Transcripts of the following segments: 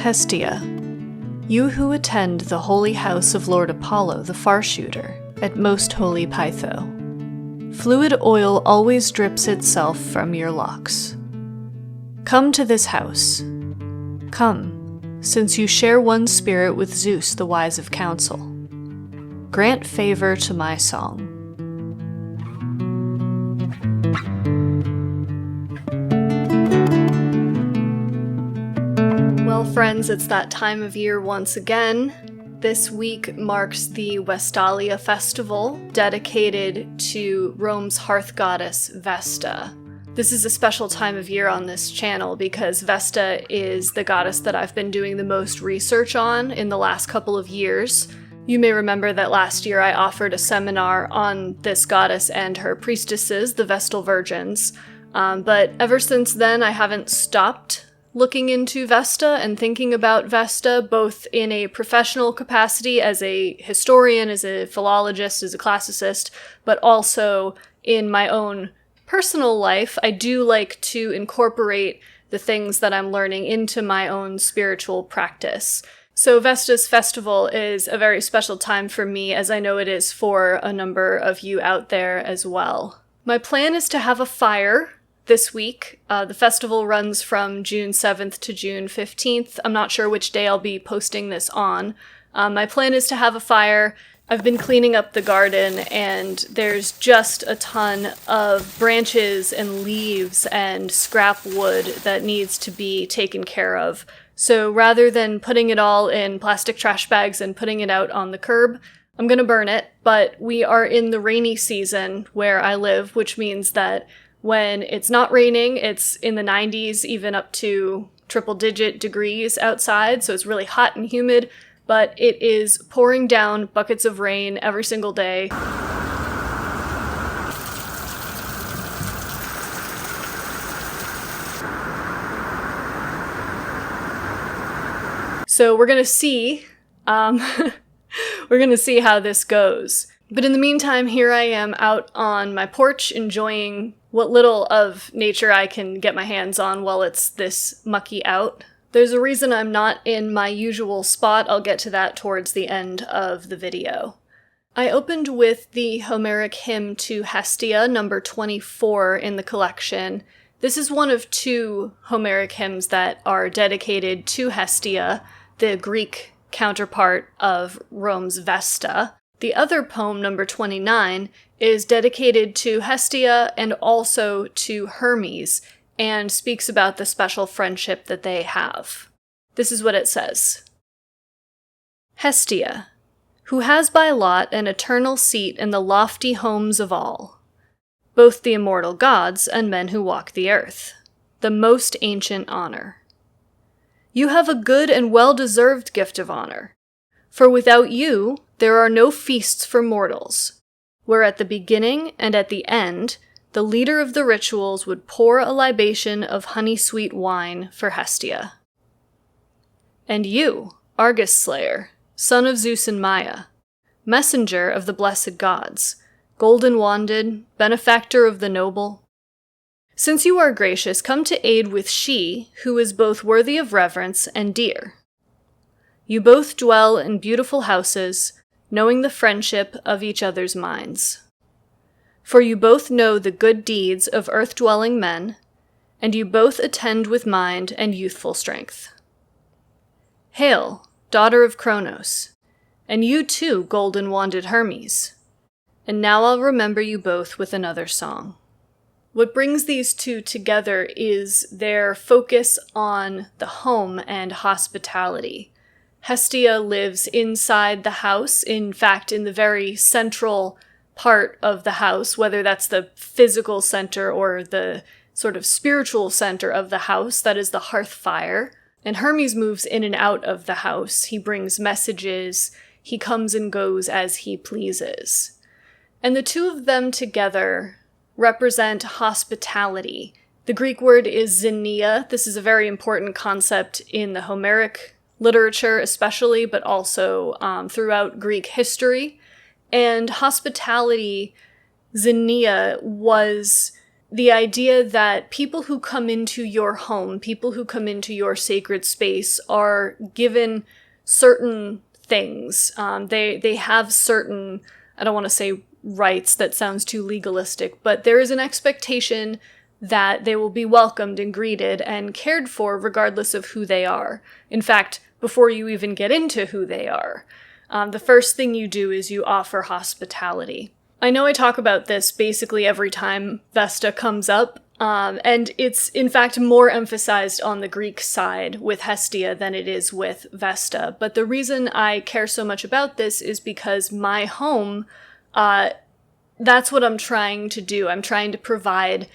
Hestia, you who attend the holy house of Lord Apollo the Far-shooter at most holy Pytho. Fluid oil always drips itself from your locks. Come to this house. Come, since you share one spirit with Zeus the wise of counsel. Grant favor to my song. Well, friends, it's that time of year once again. This week marks the Vestalia festival, dedicated to Rome's hearth goddess Vesta. This is a special time of year on this channel because Vesta is the goddess that I've been doing the most research on in the last couple of years. You may remember that last year I offered a seminar on this goddess and her priestesses, the Vestal Virgins, but ever since then I haven't stopped looking into Vesta and thinking about Vesta, both in a professional capacity as a historian, as a philologist, as a classicist, but also in my own personal life. I do like to incorporate the things that I'm learning into my own spiritual practice. So Vesta's festival is a very special time for me, as I know it is for a number of you out there as well. My plan is to have a fire this week. The festival runs from June 7th to June 15th. I'm not sure which day I'll be posting this on. My plan is to have a fire. I've been cleaning up the garden and there's just a ton of branches and leaves and scrap wood that needs to be taken care of. So rather than putting it all in plastic trash bags and putting it out on the curb, I'm gonna burn it. But we are in the rainy season where I live, which means that when it's not raining, it's in the 90s, even up to triple-digit degrees outside, so it's really hot and humid, but it is pouring down buckets of rain every single day. So we're gonna see, how this goes. But in the meantime, here I am out on my porch enjoying what little of nature I can get my hands on while it's this mucky out. There's a reason I'm not in my usual spot. I'll get to that towards the end of the video. I opened with the Homeric hymn to Hestia, number 24 in the collection. This is one of two Homeric hymns that are dedicated to Hestia, the Greek counterpart of Rome's Vesta. The other poem, number 29, is dedicated to Hestia and also to Hermes, and speaks about the special friendship that they have. This is what it says. Hestia, who has by lot an eternal seat in the lofty homes of all, both the immortal gods and men who walk the earth, the most ancient honor. You have a good and well-deserved gift of honor, for without you there are no feasts for mortals, where at the beginning and at the end the leader of the rituals would pour a libation of honey-sweet wine for Hestia. And you, Argus Slayer, son of Zeus and Maia, messenger of the blessed gods, golden-wanded, benefactor of the noble, since you are gracious, come to aid with she who is both worthy of reverence and dear. You both dwell in beautiful houses, knowing the friendship of each other's minds. For you both know the good deeds of earth-dwelling men, and you both attend with mind and youthful strength. Hail, daughter of Kronos, and you too, golden-wanded Hermes, and now I'll remember you both with another song. What brings these two together is their focus on the home and hospitality. Hestia lives inside the house, in fact, in the very central part of the house, whether that's the physical center or the sort of spiritual center of the house, that is the hearth fire. And Hermes moves in and out of the house. He brings messages. He comes and goes as he pleases. And the two of them together represent hospitality. The Greek word is xenia. This is a very important concept in the Homeric literature especially, but also throughout Greek history. And hospitality, xenia, was the idea that people who come into your home, people who come into your sacred space, are given certain things. They have certain, I don't want to say rights, that sounds too legalistic, but there is an expectation that they will be welcomed and greeted and cared for regardless of who they are. In fact, before you even get into who they are, the first thing you do is you offer hospitality. I know I talk about this basically every time Vesta comes up, and it's in fact more emphasized on the Greek side with Hestia than it is with Vesta. But the reason I care so much about this is because my home, that's what I'm trying to do. I'm trying to provide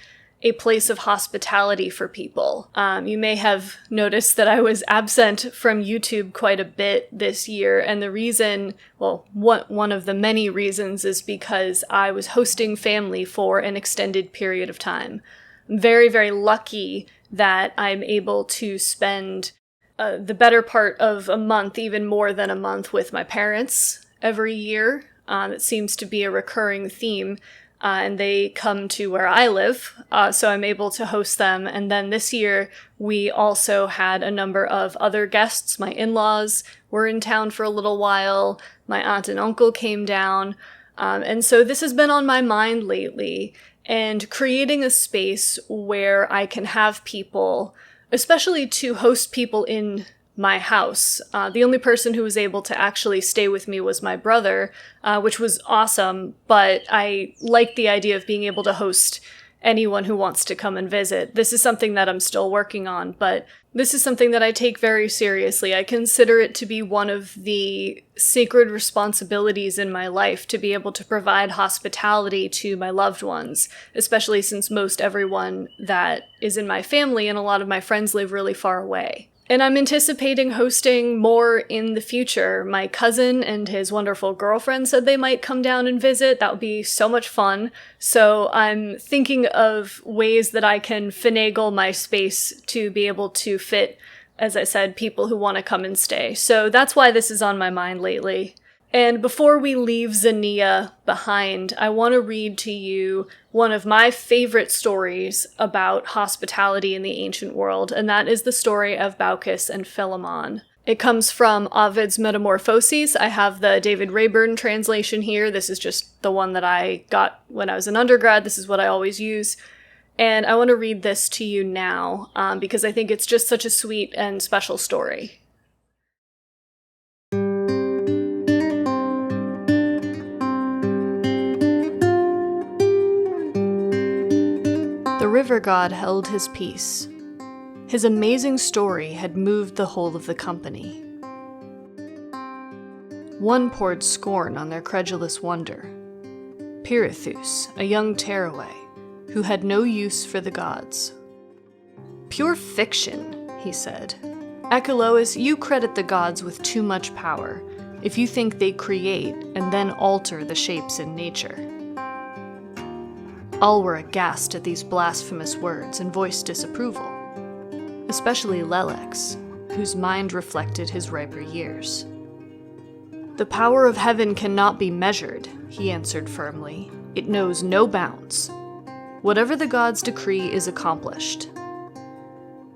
a place of hospitality for people. You may have noticed that I was absent from YouTube quite a bit this year, and the reason, well, one of the many reasons is because I was hosting family for an extended period of time. I'm very, very lucky that I'm able to spend the better part of a month, even more than a month, with my parents every year. It seems to be a recurring theme. And they come to where I live, so I'm able to host them. And then this year, we also had a number of other guests. My in-laws were in town for a little while. My aunt and uncle came down. And so this has been on my mind lately. And creating a space where I can have people, especially to host people in my house. The only person who was able to actually stay with me was my brother, which was awesome, but I like the idea of being able to host anyone who wants to come and visit. This is something that I'm still working on, but this is something that I take very seriously. I consider it to be one of the sacred responsibilities in my life to be able to provide hospitality to my loved ones, especially since most everyone that is in my family and a lot of my friends live really far away. And I'm anticipating hosting more in the future. My cousin and his wonderful girlfriend said they might come down and visit. That would be so much fun. So I'm thinking of ways that I can finagle my space to be able to fit, as I said, people who want to come and stay. So that's why this is on my mind lately. And before we leave Xenia behind, I want to read to you one of my favorite stories about hospitality in the ancient world, and that is the story of Baucis and Philemon. It comes from Ovid's Metamorphoses. I have the David Raeburn translation here. This is just the one that I got when I was an undergrad. This is what I always use. And I want to read this to you now, because I think it's just such a sweet and special story. The river god held his peace. His amazing story had moved the whole of the company. One poured scorn on their credulous wonder. Pirithous, a young tearaway, who had no use for the gods. "Pure fiction," he said. "Achelous, you credit the gods with too much power, if you think they create and then alter the shapes in nature." All were aghast at these blasphemous words and voiced disapproval, especially Lelex, whose mind reflected his riper years. "The power of heaven cannot be measured," he answered firmly. "It knows no bounds. Whatever the gods decree is accomplished.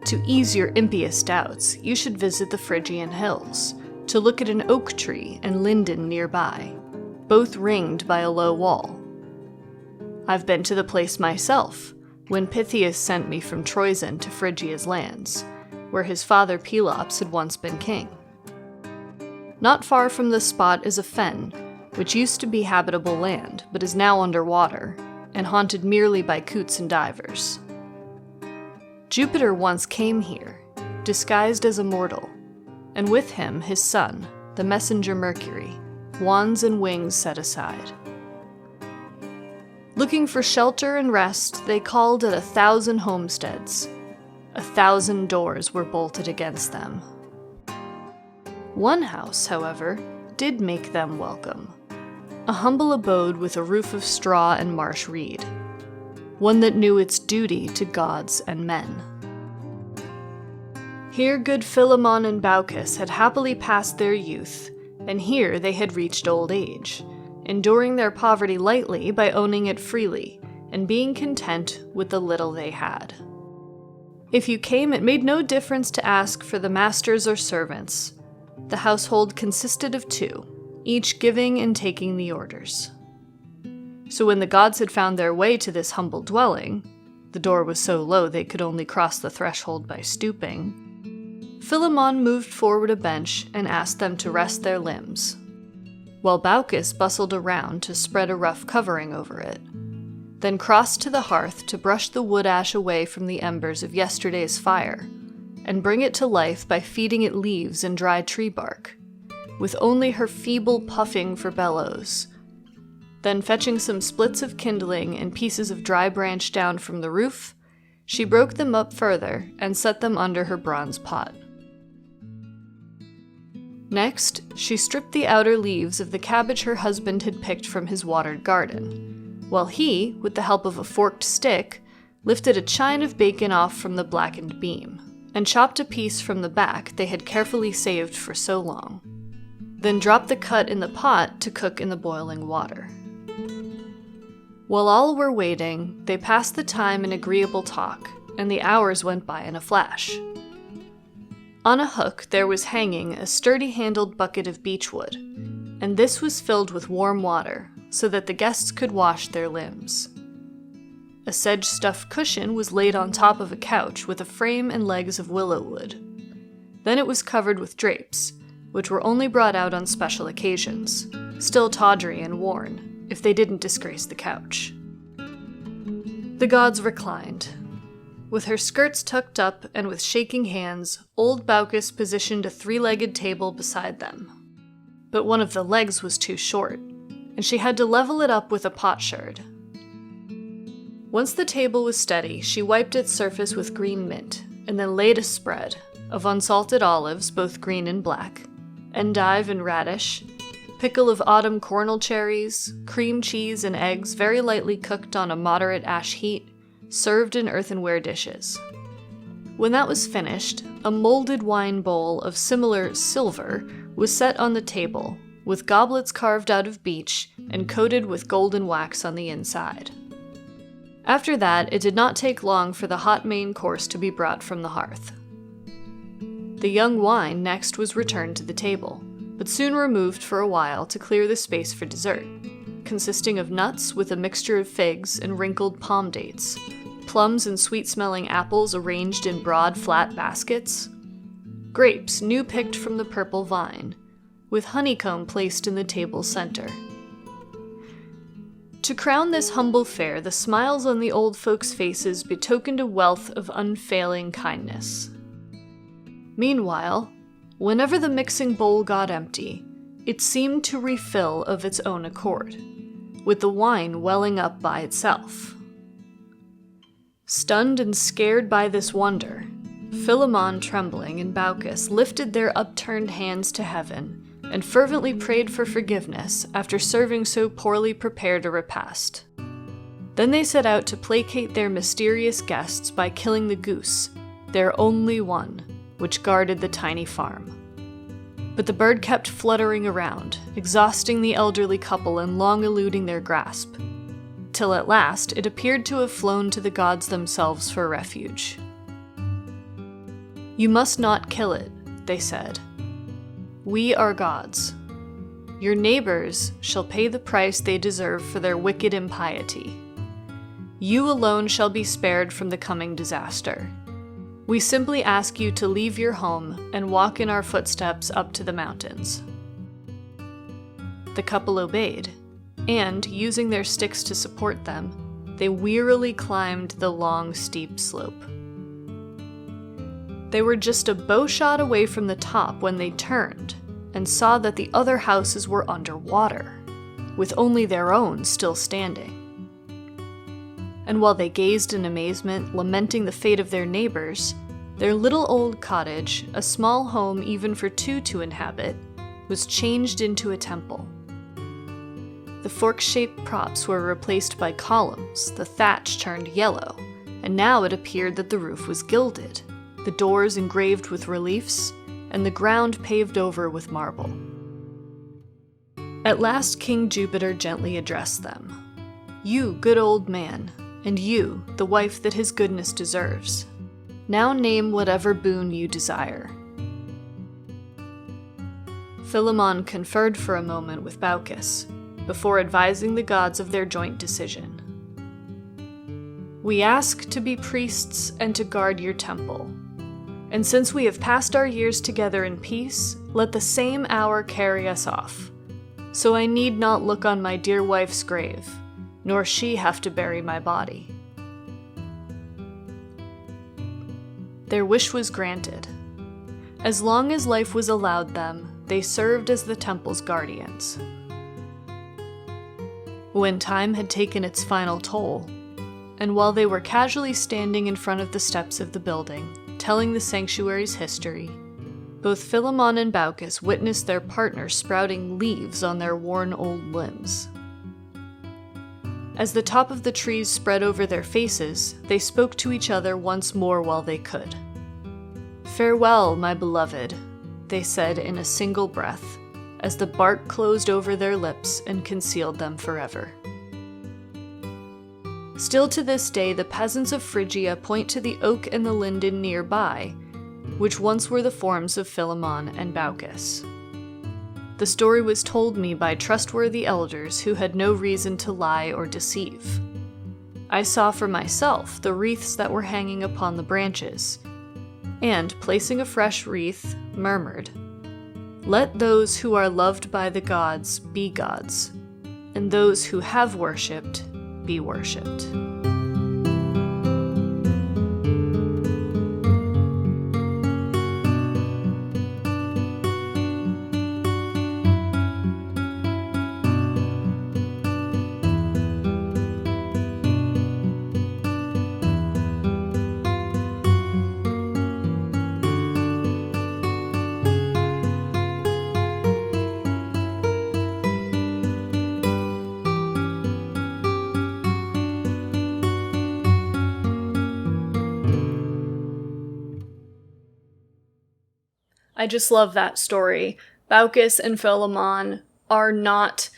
To ease your impious doubts, you should visit the Phrygian hills, to look at an oak tree and linden nearby, both ringed by a low wall. I've been to the place myself, when Pythias sent me from Troezen to Phrygia's lands, where his father Pelops had once been king. Not far from the spot is a fen, which used to be habitable land, but is now underwater, and haunted merely by coots and divers. Jupiter once came here, disguised as a mortal, and with him his son, the messenger Mercury, wands and wings set aside. Looking for shelter and rest, they called at 1,000 homesteads. 1,000 doors were bolted against them. One house, however, did make them welcome. A humble abode with a roof of straw and marsh reed. One that knew its duty to gods and men. Here good Philemon and Baucis had happily passed their youth, and here they had reached old age, enduring their poverty lightly by owning it freely, and being content with the little they had. If you came, it made no difference to ask for the masters or servants. The household consisted of 2, each giving and taking the orders. So when the gods had found their way to this humble dwelling, the door was so low they could only cross the threshold by stooping, Philemon moved forward a bench and asked them to rest their limbs, while Baucis bustled around to spread a rough covering over it, then crossed to the hearth to brush the wood ash away from the embers of yesterday's fire, and bring it to life by feeding it leaves and dry tree bark, with only her feeble puffing for bellows. Then fetching some splits of kindling and pieces of dry branch down from the roof, she broke them up further and set them under her bronze pot. Next, she stripped the outer leaves of the cabbage her husband had picked from his watered garden, while he, with the help of a forked stick, lifted a chine of bacon off from the blackened beam, and chopped a piece from the back they had carefully saved for so long, then dropped the cut in the pot to cook in the boiling water. While all were waiting, they passed the time in agreeable talk, and the hours went by in a flash. On a hook there was hanging a sturdy-handled bucket of beechwood, and this was filled with warm water, so that the guests could wash their limbs. A sedge-stuffed cushion was laid on top of a couch with a frame and legs of willow wood. Then it was covered with drapes, which were only brought out on special occasions, still tawdry and worn, if they didn't disgrace the couch. The gods reclined. With her skirts tucked up and with shaking hands, old Baucis positioned a 3-legged table beside them. But one of the legs was too short, and she had to level it up with a potsherd. Once the table was steady, she wiped its surface with green mint, and then laid a spread of unsalted olives, both green and black, endive and radish, pickle of autumn cornel cherries, cream cheese and eggs very lightly cooked on a moderate ash heat, served in earthenware dishes. When that was finished, a molded wine bowl of similar silver was set on the table, with goblets carved out of beech and coated with golden wax on the inside. After that, it did not take long for the hot main course to be brought from the hearth. The young wine next was returned to the table, but soon removed for a while to clear the space for dessert, consisting of nuts with a mixture of figs and wrinkled palm dates, plums and sweet-smelling apples arranged in broad, flat baskets, grapes new-picked from the purple vine, with honeycomb placed in the table's center. To crown this humble fare, the smiles on the old folks' faces betokened a wealth of unfailing kindness. Meanwhile, whenever the mixing bowl got empty, it seemed to refill of its own accord, with the wine welling up by itself. Stunned and scared by this wonder, Philemon, trembling, and Baucis lifted their upturned hands to heaven and fervently prayed for forgiveness after serving so poorly prepared a repast. Then they set out to placate their mysterious guests by killing the goose, their only one, which guarded the tiny farm. But the bird kept fluttering around, exhausting the elderly couple and long eluding their grasp, till at last it appeared to have flown to the gods themselves for refuge. "You must not kill it," they said. "We are gods. Your neighbors shall pay the price they deserve for their wicked impiety. You alone shall be spared from the coming disaster. We simply ask you to leave your home and walk in our footsteps up to the mountains." The couple obeyed, and, using their sticks to support them, they wearily climbed the long, steep slope. They were just a bowshot away from the top when they turned and saw that the other houses were underwater, with only their own still standing. And while they gazed in amazement, lamenting the fate of their neighbors, their little old cottage, a small home even for 2 to inhabit, was changed into a temple. The fork-shaped props were replaced by columns, the thatch turned yellow, and now it appeared that the roof was gilded, the doors engraved with reliefs, and the ground paved over with marble. At last King Jupiter gently addressed them. You, good old man, and you, the wife that his goodness deserves. Now name whatever boon you desire." Philemon conferred for a moment with Baucis, before advising the gods of their joint decision. "We ask to be priests and to guard your temple. And since we have passed our years together in peace, let the same hour carry us off. So I need not look on my dear wife's grave, nor she have to bury my body." Their wish was granted. As long as life was allowed them, they served as the temple's guardians. When time had taken its final toll, and while they were casually standing in front of the steps of the building, telling the sanctuary's history, both Philemon and Baucis witnessed their partner sprouting leaves on their worn old limbs. As the top of the trees spread over their faces, they spoke to each other once more while they could. "Farewell, my beloved," they said in a single breath, as the bark closed over their lips and concealed them forever. Still to this day, the peasants of Phrygia point to the oak and the linden nearby, which once were the forms of Philemon and Baucis. The story was told me by trustworthy elders who had no reason to lie or deceive. I saw for myself the wreaths that were hanging upon the branches, and, placing a fresh wreath, murmured, "Let those who are loved by the gods be gods, and those who have worshipped be worshipped." I just love that story. Baucis and Philemon are not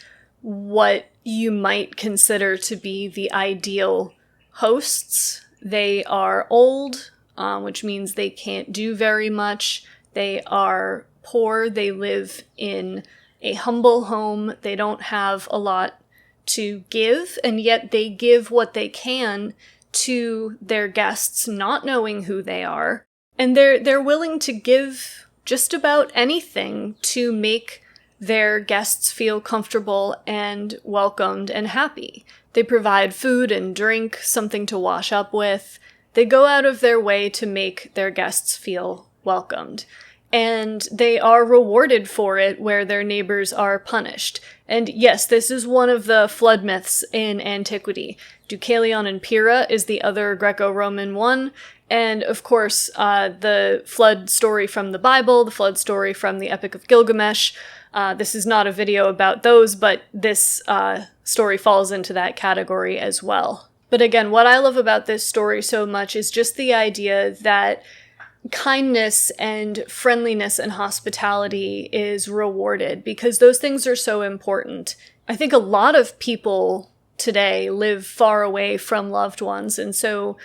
what you might consider to be the ideal hosts. They are old, which means they can't do very much. They are poor. They live in a humble home. They don't have a lot to give, and yet they give what they can to their guests, not knowing who they are. And they're willing to give just about anything to make their guests feel comfortable and welcomed and happy. They provide food and drink, something to wash up with. They go out of their way to make their guests feel welcomed. And they are rewarded for it where their neighbors are punished. And yes, this is one of the flood myths in antiquity. Deucalion and Pyrrha is the other Greco-Roman one. And of course, the flood story from the Bible, the flood story from the Epic of Gilgamesh. This is not a video about those, but this story falls into that category as well. But again, what I love about this story so much is just the idea that kindness and friendliness and hospitality is rewarded, because those things are so important. I think a lot of people today live far away from loved ones, and so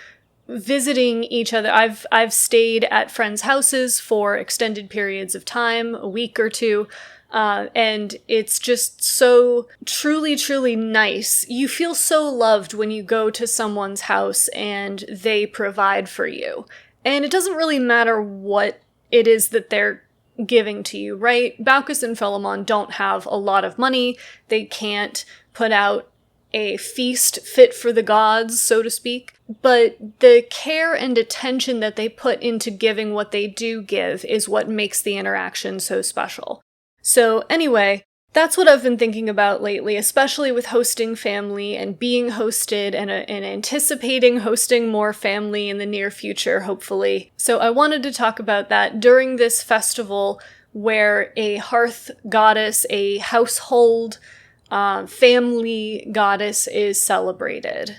visiting each other. I've stayed at friends' houses for extended periods of time, a week or two, and it's just so truly, truly nice. You feel so loved when you go to someone's house and they provide for you. And it doesn't really matter what it is that they're giving to you, right? Baucis and Philemon don't have a lot of money. They can't put out a feast fit for the gods, so to speak. But the care and attention that they put into giving what they do give is what makes the interaction so special. So anyway, that's what I've been thinking about lately, especially with hosting family and being hosted and anticipating hosting more family in the near future, hopefully. So I wanted to talk about that during this festival where a hearth goddess, a household family goddess is celebrated.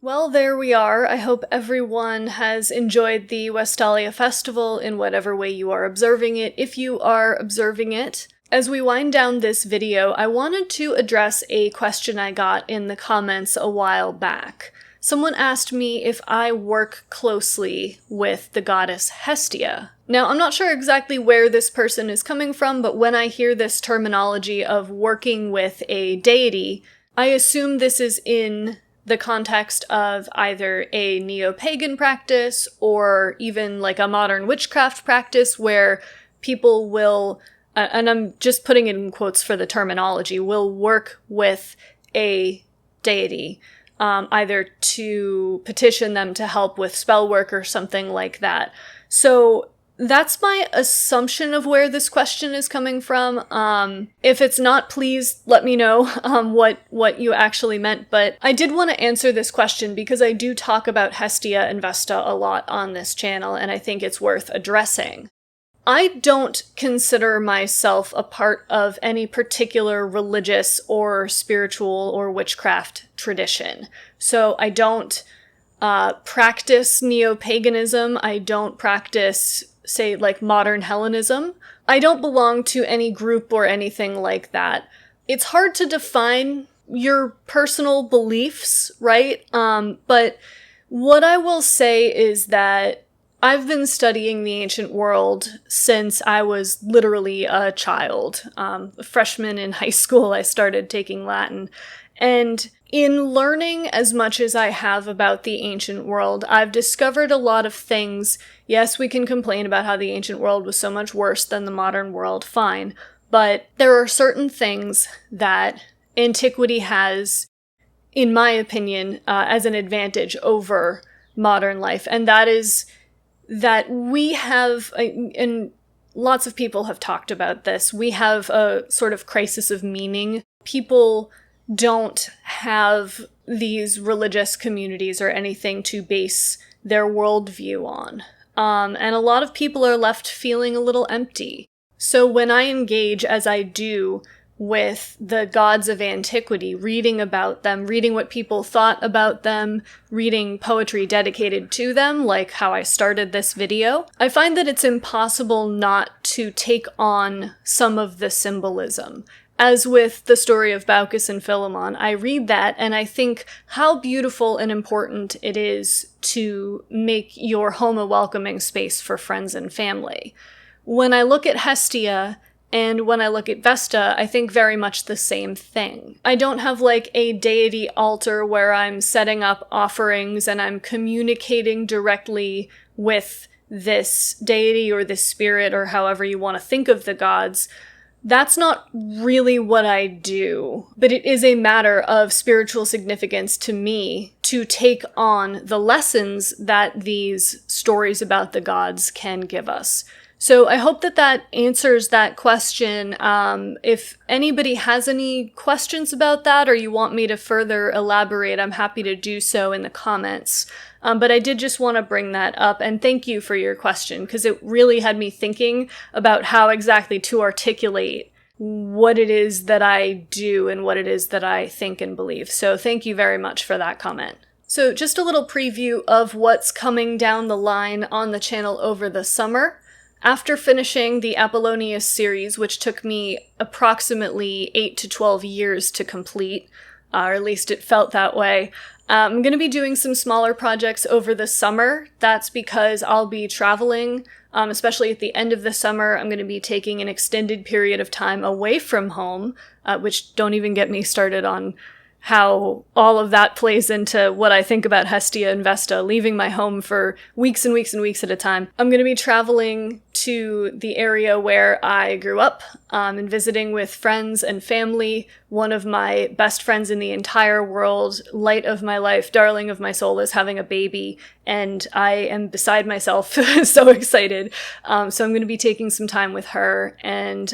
Well, there we are. I hope everyone has enjoyed the Vestalia festival in whatever way you are observing it, if you are observing it. As we wind down this video, I wanted to address a question I got in the comments a while back. Someone asked me if I work closely with the goddess Hestia. Now, I'm not sure exactly where this person is coming from, but when I hear this terminology of working with a deity, I assume this is in the context of either a neo-pagan practice or even like a modern witchcraft practice where people will, and I'm just putting it in quotes for the terminology, will work with a deity, either to petition them to help with spell work or something like that. So that's my assumption of where this question is coming from. If it's not, please let me know what you actually meant. But I did want to answer this question because I do talk about Hestia and Vesta a lot on this channel, and I think it's worth addressing. I don't consider myself a part of any particular religious or spiritual or witchcraft tradition. So I don't practice neo-paganism. I don't practice, say, like modern Hellenism. I don't belong to any group or anything like that. It's hard to define your personal beliefs, right? But what I will say is that I've been studying the ancient world since I was literally a child. A freshman in high school, I started taking Latin. And in learning as much as I have about the ancient world, I've discovered a lot of things. Yes, we can complain about how the ancient world was so much worse than the modern world, fine. But there are certain things that antiquity has, in my opinion, as an advantage over modern life. And that is that we have, and lots of people have talked about this, we have a sort of crisis of meaning. People don't have these religious communities or anything to base their worldview on. And a lot of people are left feeling a little empty. So when I engage, as I do, with the gods of antiquity, reading about them, reading what people thought about them, reading poetry dedicated to them, like how I started this video, I find that it's impossible not to take on some of the symbolism. As with the story of Baucis and Philemon, I read that and I think how beautiful and important it is to make your home a welcoming space for friends and family. When I look at Hestia and when I look at Vesta, I think very much the same thing. I don't have like a deity altar where I'm setting up offerings and I'm communicating directly with this deity or this spirit or however you want to think of the gods. That's not really what I do, but it is a matter of spiritual significance to me to take on the lessons that these stories about the gods can give us. So I hope that that answers that question. If anybody has any questions about that or you want me to further elaborate, I'm happy to do so in the comments. But I did just want to bring that up, and thank you for your question, because it really had me thinking about how exactly to articulate what it is that I do and what it is that I think and believe. So thank you very much for that comment. So just a little preview of what's coming down the line on the channel over the summer. After finishing the Apollonius series, which took me approximately 8 to 12 years to complete, or at least it felt that way, I'm going to be doing some smaller projects over the summer. That's because I'll be traveling, especially at the end of the summer. I'm going to be taking an extended period of time away from home, which don't even get me started on how all of that plays into what I think about Hestia and Vesta, leaving my home for weeks and weeks and weeks at a time. I'm going to be traveling to the area where I grew up and visiting with friends and family. One of my best friends in the entire world, light of my life, darling of my soul, is having a baby, and I am beside myself, so excited. So I'm going to be taking some time with her and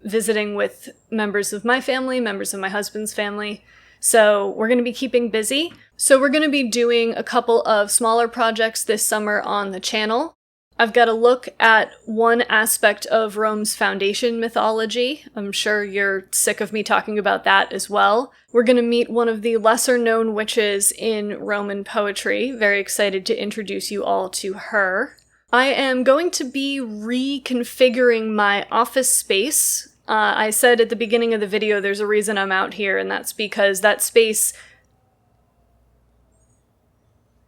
visiting with members of my family, members of my husband's family. So we're going to be keeping busy. So we're going to be doing a couple of smaller projects this summer on the channel. I've got a look at one aspect of Rome's foundation mythology. I'm sure you're sick of me talking about that as well. We're going to meet one of the lesser-known witches in Roman poetry. Very excited to introduce you all to her. I am going to be reconfiguring my office space. I said at the beginning of the video there's a reason I'm out here, and that's because that space,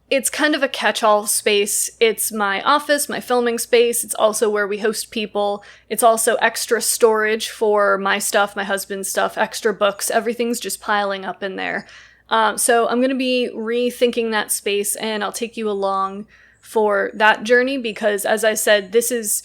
it's kind of a catch-all space. It's my office, my filming space. It's also where we host people. It's also extra storage for my stuff, my husband's stuff, extra books. Everything's just piling up in there. So I'm going to be rethinking that space, and I'll take you along for that journey because, as I said, this is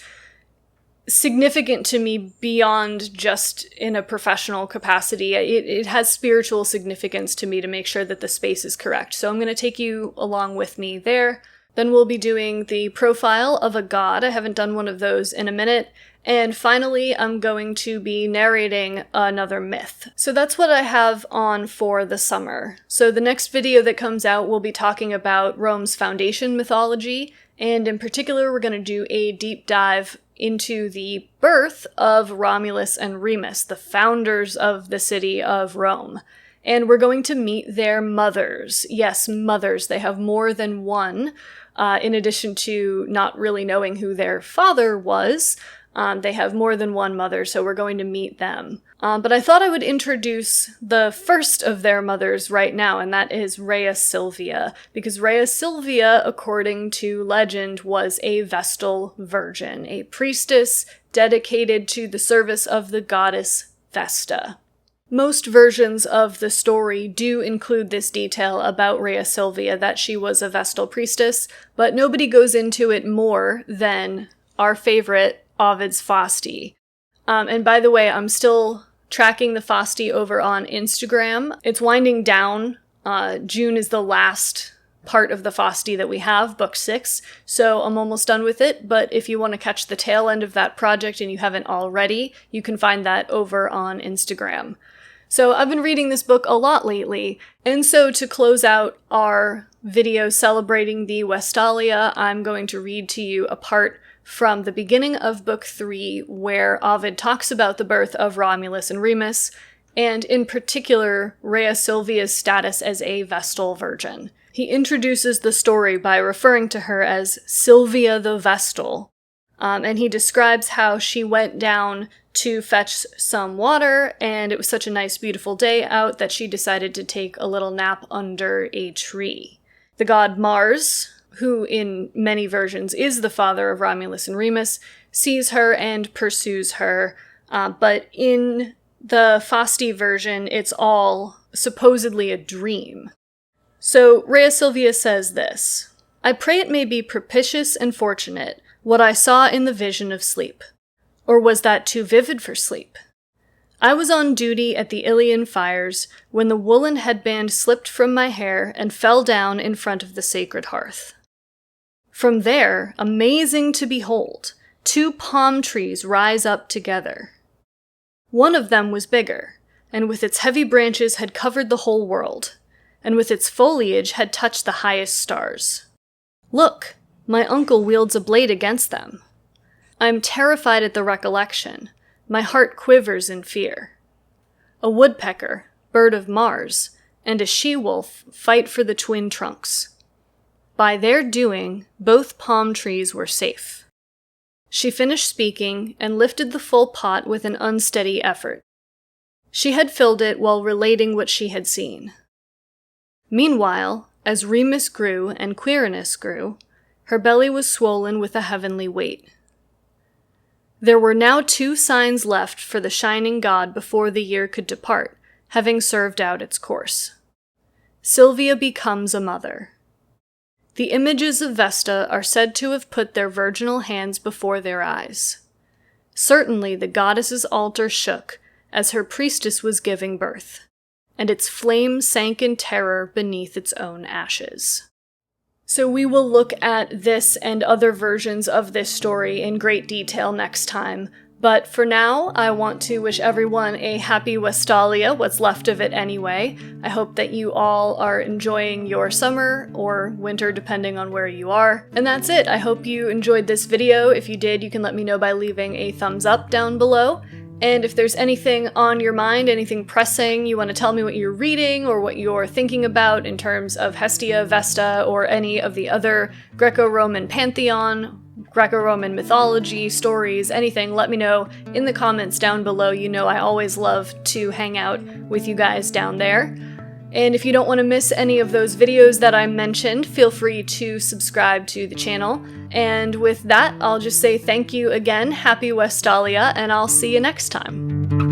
significant to me beyond just in a professional capacity. It has spiritual significance to me to make sure that the space is correct. So I'm going to take you along with me there. Then we'll be doing the profile of a god. I haven't done one of those in a minute. And finally, I'm going to be narrating another myth. So that's what I have on for the summer. So the next video that comes out, we'll be talking about Rome's foundation mythology. And in particular, we're going to do a deep dive into the birth of Romulus and Remus, the founders of the city of Rome. And we're going to meet their mothers. Yes, mothers. They have more than one, in addition to not really knowing who their father was. They have more than one mother, so we're going to meet them. But I thought I would introduce the first of their mothers right now, and that is Rhea Silvia, because Rhea Silvia, according to legend, was a Vestal virgin, a priestess dedicated to the service of the goddess Vesta. Most versions of the story do include this detail about Rhea Silvia, that she was a Vestal priestess, but nobody goes into it more than our favorite, Ovid's Fasti. And by the way, I'm still tracking the Fasti over on Instagram. It's winding down. June is the last part of the Fasti that we have, book 6, so I'm almost done with it, but if you want to catch the tail end of that project and you haven't already, you can find that over on Instagram. So I've been reading this book a lot lately, and so to close out our video celebrating the Vestalia, I'm going to read to you a part from the beginning of Book 3, where Ovid talks about the birth of Romulus and Remus, and in particular, Rhea Silvia's status as a Vestal virgin. He introduces the story by referring to her as Silvia the Vestal, and he describes how she went down to fetch some water, and it was such a nice, beautiful day out that she decided to take a little nap under a tree. The god Mars, who in many versions is the father of Romulus and Remus, sees her and pursues her, but in the Fasti version, it's all supposedly a dream. So Rhea Silvia says this: "I pray it may be propitious and fortunate, what I saw in the vision of sleep. Or was that too vivid for sleep? I was on duty at the Ilian fires when the woolen headband slipped from my hair and fell down in front of the sacred hearth. From there, amazing to behold, 2 palm trees rise up together. One of them was bigger, and with its heavy branches had covered the whole world, and with its foliage had touched the highest stars. Look, my uncle wields a blade against them. I am terrified at the recollection. My heart quivers in fear. A woodpecker, bird of Mars, and a she-wolf fight for the twin trunks. By their doing, both palm trees were safe." She finished speaking and lifted the full pot with an unsteady effort. She had filled it while relating what she had seen. Meanwhile, as Remus grew and Quirinus grew, her belly was swollen with a heavenly weight. There were now 2 signs left for the shining god before the year could depart, having served out its course. Silvia becomes a mother. The images of Vesta are said to have put their virginal hands before their eyes. Certainly the goddess's altar shook as her priestess was giving birth, and its flame sank in terror beneath its own ashes. So we will look at this and other versions of this story in great detail next time, But for now, I want to wish everyone a happy Vestalia, what's left of it anyway. I hope that you all are enjoying your summer or winter, depending on where you are. And that's it. I hope you enjoyed this video. If you did, you can let me know by leaving a thumbs up down below. And if there's anything on your mind, anything pressing, you want to tell me what you're reading or what you're thinking about in terms of Hestia, Vesta, or any of the other Greco-Roman pantheon, Greco-Roman mythology, stories, anything, let me know in the comments down below. You know I always love to hang out with you guys down there. And if you don't want to miss any of those videos that I mentioned, feel free to subscribe to the channel. And with that, I'll just say thank you again, happy Vestalia, and I'll see you next time.